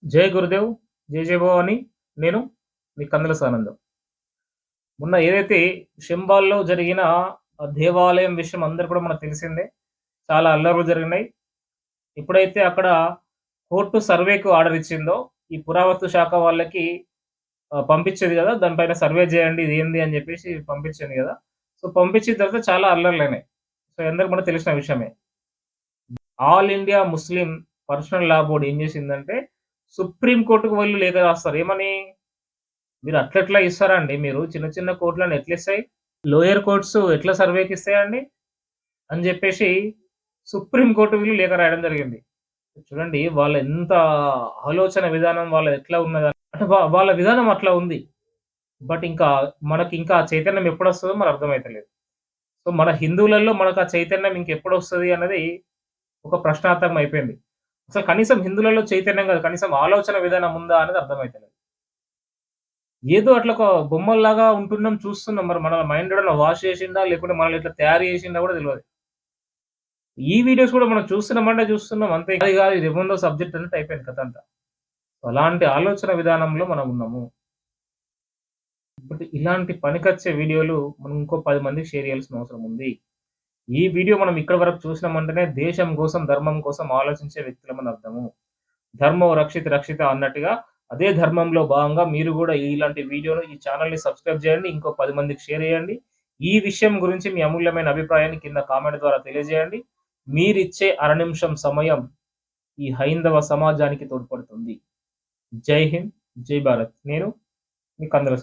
జై గురుదేవ్, జై జై భవాని. నేను మీ కందుల సానందం. మొన్న ఏదైతే షింబాల్లో జరిగిన దేవాలయం విషయం అందరూ కూడా మనకు తెలిసిందే. చాలా అల్లర్లు జరిగినాయి. ఎప్పుడైతే అక్కడ కోర్టు సర్వేకు ఆర్డర్ ఇచ్చిందో, ఈ పురావస్తు శాఖ వాళ్ళకి పంపించేది గదా! దానిపైన సర్వే జేయండి ఇదేంది అని జెప్పేసి పంపించింది గదా! సో, పంపించిన తర్వాత చాలా అల్లర్లయినాయి. సో, అందరికి మనకు తెలిసిన విషయమే. ఆల్ ఇండియా ముస్లిం పర్సనల్ లా బోర్డ్ ఏం జేసిందంటే, సుప్రీం కోర్ట్‌కి వెళ్లి లేఖ రాస్తారు. ఏమని? మీరు అట్లెట్లా ఇస్తారండి మీరు చిన్న చిన్న కోర్ట్‌లని ఎట్లిస్తాయి? లోయర్ కోర్ట్స్ ఎట్లా సర్వేకిస్తాయండి? అని జెప్పేసి సుప్రీం కోర్ట్ వీళ్ళు లేఖ రాయడం జరిగింది. చూడండి వాళ్ళ ఎంత ఆలోచన విధానం వాళ్ళది ఎట్లా ఉన్నదని అంటే వాళ్ళ విధానం అట్లా ఉంది. బట్ ఇంకా మనకింకా ఆ చైతన్యం ఎప్పుడొస్తదో మరి అర్థమైతలేదు. సో, మన హిందువులలో మనకు ఆ చైతన్యం ఇంకెప్పుడొస్తది అన్నది ఒక ప్రశ్నార్థకం అయిపోయింది. అసలు కనీసం హిందువులలో చైతన్యం కాదు. కనీసం ఆలోచన విధానం ఉందా అనేది అర్థమైతలేదు. ఏదో అట్లా ఒక బొమ్మల్లాగా ఉంటున్నాం, చూస్తున్నాం. మరి మన మైండ్ ఎవడన్నా వాష్ చేసిండా? లేకుంటే మనల్ని ఇట్లా తయారు చేసిండా కూడా తెలవదు. ఈ వీడియోస్ కూడా మనం చూస్తున్నామంటే చూస్తున్నాం అంతే. అది కాదు ఇదేముందో సబ్జెక్ట్ అన్నట్టు అయిపోయింది కథంతా. అలాంటి ఆలోచన విధానంలో మనం ఉన్నాము. బట్ ఇలాంటి పనికొచ్చే వీడియోలు మనం ఇంకో 10 మందికి షేర్ చేయాల్సిన అవసరం ఉంది. ఈ వీడియో మనం ఇక్కడి వరకు చూసినామంటేనే దేశం కోసం, ధర్మం కోసం ఆలోచించే వ్యక్తులమని అర్థము. ధర్మో రక్షిత రక్షిత అన్నట్టుగా అదే ధర్మంలో భాగంగా మీరు గూడా ఇలాంటి వీడియోను ఈ ఛానెల్‌ని సబ్స్క్రైబ్ చేయండి. ఇంకో 10 మందికి షేర్ చేయండి. ఈ విషయం గురించి మీ అమూల్యమైన అభిప్రాయాన్ని కింద కామెంట్ ద్వారా తెలియజేయండి. మీరిచ్చే అర నిమిషం సమయం ఈ హైందవ సమాజానికి తోడ్పడుతుంది. జై హింద్, జై భారత్. నేను మీ కందుల